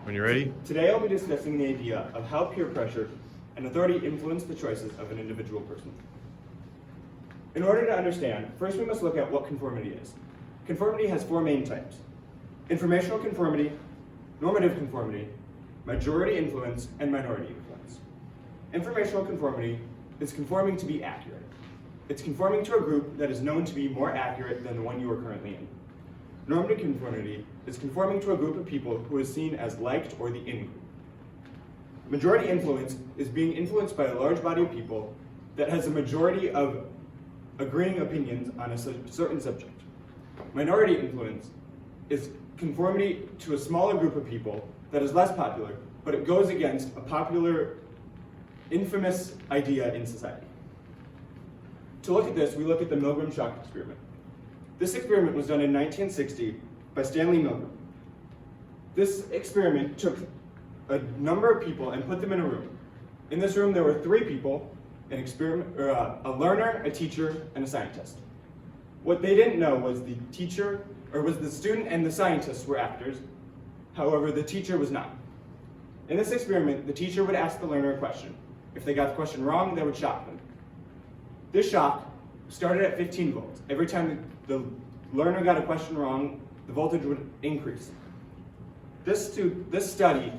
When you're ready. Today I'll be discussing the idea of how peer pressure and authority influence the choices of an individual person. In order to understand, first we must look at what conformity is. Conformity has four main types: informational conformity, normative conformity, majority influence, and minority influence. Informational conformity is conforming to be accurate. It's conforming to a group that is known to be more accurate than the one you are currently in. Normative conformity is conforming to a group of people who is seen as liked or the in-group. Majority influence is being influenced by a large body of people that has a majority of agreeing opinions on a certain subject. Minority influence is conformity to a smaller group of people that is less popular, but it goes against a popular, infamous idea in society. To look at this, we look at the Milgram shock experiment. This experiment was done in 1960 by Stanley Milgram. This experiment took a number of people and put them in a room. In this room, there were three people: a learner, a teacher, and a scientist. What they didn't know was the student and the scientist were actors. However, the teacher was not. In this experiment, the teacher would ask the learner a question. If they got the question wrong, they would shock them. This shock started at 15 volts. Every time the learner got a question wrong, the voltage would increase. This study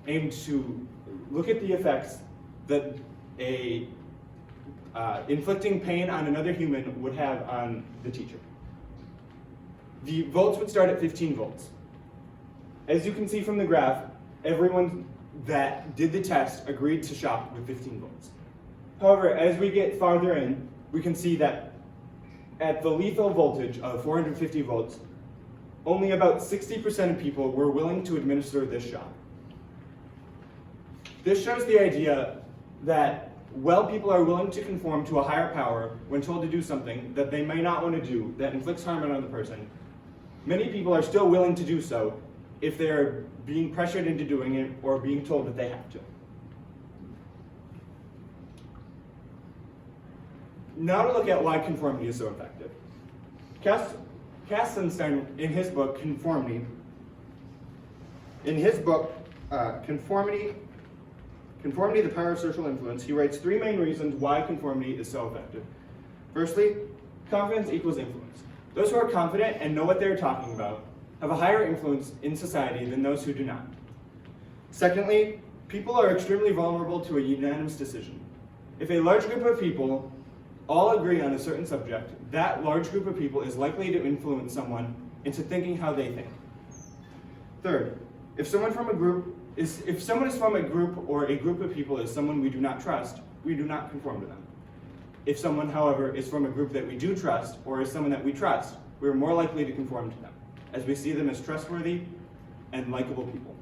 aimed to look at the effects that inflicting pain on another human would have on the teacher. The volts would start at 15 volts. As you can see from the graph, everyone that did the test agreed to shock with 15 volts. However, as we get farther in, we can see that at the lethal voltage of 450 volts, only about 60% of people were willing to administer this shock. This shows the idea that while people are willing to conform to a higher power when told to do something that they may not want to do, that inflicts harm on another person, many people are still willing to do so if they're being pressured into doing it or being told that they have to. Now to look at why conformity is so effective. Kastenstein, in his book, Conformity, Conformity, the Power of Social Influence, he writes 3 main reasons why conformity is so effective. Firstly, confidence equals influence. Those who are confident and know what they're talking about have a higher influence in society than those who do not. Secondly, people are extremely vulnerable to a unanimous decision. If a large group of people all agree on a certain subject, that large group of people is likely to influence someone into thinking how they think. Third, if someone is from a group or a group of people is someone we do not trust, we do not conform to them. If someone, however, is from a group that we do trust or is someone that we trust, we are more likely to conform to them, as we see them as trustworthy and likable people.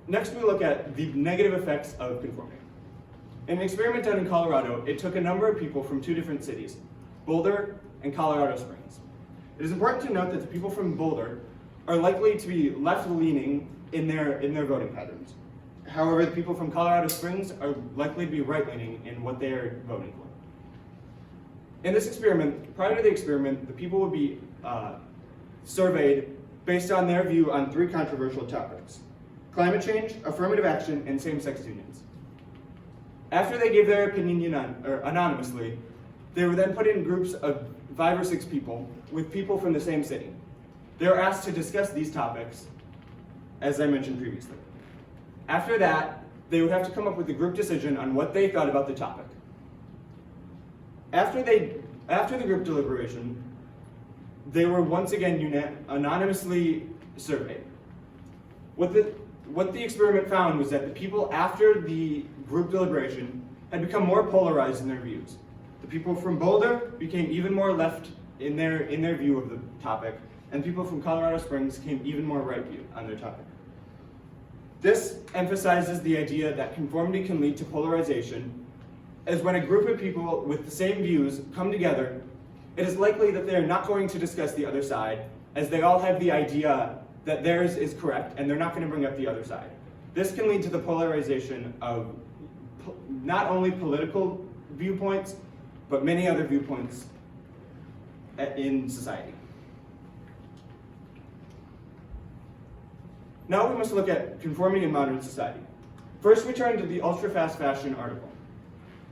Next, we look at the negative effects of conforming. In an experiment done in Colorado, it took a number of people from 2 different cities, Boulder and Colorado Springs. It is important to note that the people from Boulder are likely to be left-leaning in their voting patterns. However, the people from Colorado Springs are likely to be right-leaning in what they are voting for. In this experiment, prior to the experiment, the people would be surveyed based on their view on 3 controversial topics: climate change, affirmative action, and same-sex unions. After they gave their opinion anonymously, they were then put in groups of 5 or 6 people with people from the same city. They were asked to discuss these topics, as I mentioned previously. After that, they would have to come up with a group decision on what they thought about the topic. After the group deliberation, they were once again anonymously surveyed. What the experiment found was that the people after the group deliberation had become more polarized in their views. The people from Boulder became even more left in their view of the topic, and people from Colorado Springs became even more right view on their topic. This emphasizes the idea that conformity can lead to polarization, as when a group of people with the same views come together, it is likely that they are not going to discuss the other side, as they all have the idea that theirs is correct and they're not going to bring up the other side. This can lead to the polarization of not only political viewpoints, but many other viewpoints in society. Now we must look at conformity in modern society. First, we turn to the ultra-fast fashion article.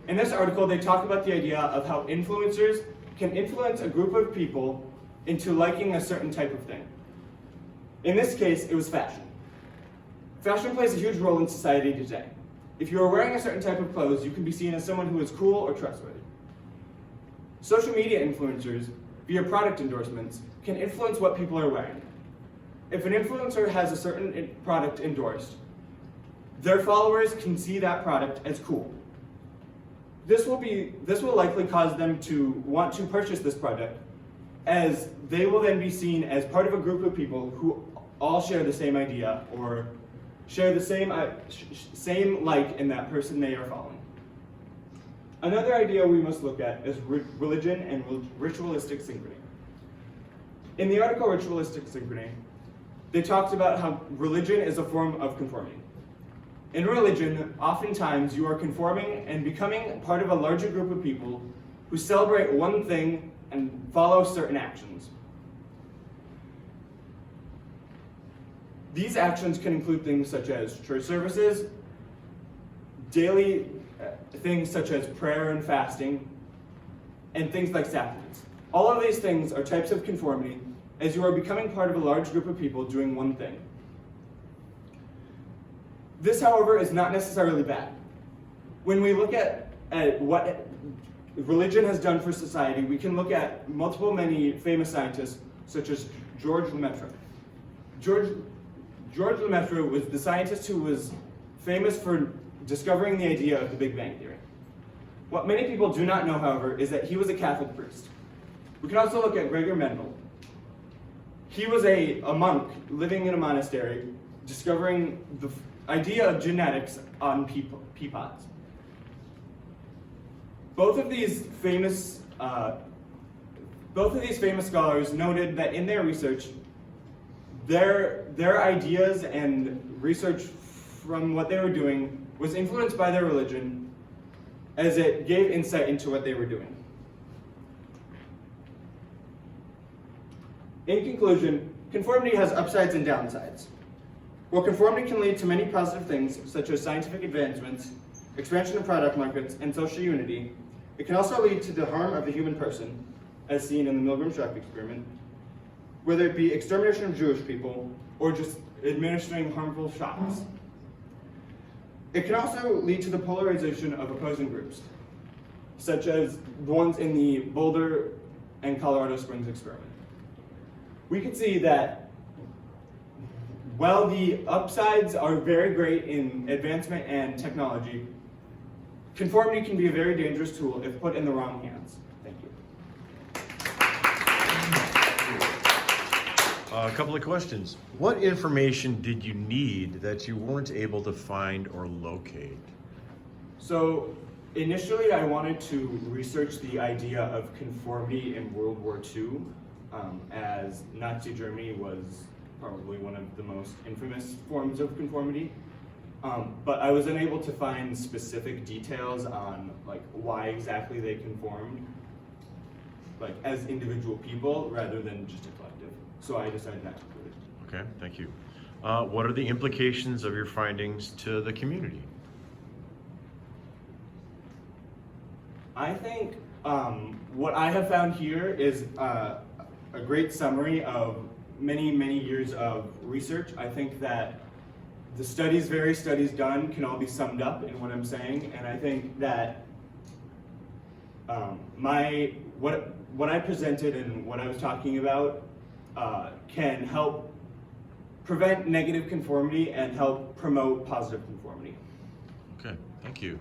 In this article, they talk about the idea of how influencers can influence a group of people into liking a certain type of thing. In this case, it was fashion. Fashion plays a huge role in society today. If you are wearing a certain type of clothes, you can be seen as someone who is cool or trustworthy. Social media influencers, via product endorsements, can influence what people are wearing. If an influencer has a certain product endorsed, their followers can see that product as cool. This will likely cause them to want to purchase this product, as they will then be seen as part of a group of people who all share the same idea or share the same like in that person they are following. Another idea we must look at is religion and ritualistic synchrony. In the article Ritualistic Synchrony, they talked about how religion is a form of conforming. In religion, oftentimes you are conforming and becoming part of a larger group of people who celebrate one thing and follow certain actions. These actions can include things such as church services, daily things such as prayer and fasting, and things like sacraments. All of these things are types of conformity, as you are becoming part of a large group of people doing one thing. This, however, is not necessarily bad. When we look at what religion has done for society, we can look at many famous scientists, such as George Lemaitre. George Lemaitre was the scientist who was famous for discovering the idea of the Big Bang Theory. What many people do not know, however, is that he was a Catholic priest. We can also look at Gregor Mendel. He was a monk living in a monastery, discovering the idea of genetics on pea pods. Both of these famous scholars noted that in their research, their ideas and research from what they were doing was influenced by their religion, as it gave insight into what they were doing. In conclusion, conformity has upsides and downsides. While conformity can lead to many positive things, such as scientific advancements, expansion of product markets, and social unity, it can also lead to the harm of the human person, as seen in the Milgram-Schreck experiment, whether it be extermination of Jewish people or just administering harmful shocks. It can also lead to the polarization of opposing groups, such as the ones in the Boulder and Colorado Springs experiment. We can see that while the upsides are very great in advancement and technology, conformity can be a very dangerous tool if put in the wrong hands. Thank you. A couple of questions. What information did you need that you weren't able to find or locate? So initially I wanted to research the idea of conformity in World War II, as Nazi Germany was probably one of the most infamous forms of conformity. But I was unable to find specific details on why exactly they conformed, as individual people rather than just a collective. So I decided not to include it. Okay, thank you. What are the implications of your findings to the community? I think what I have found here is a great summary of many years of research. I think that the various studies done can all be summed up in what I'm saying, and I think that what I presented and what I was talking about can help prevent negative conformity and help promote positive conformity. Okay, thank you.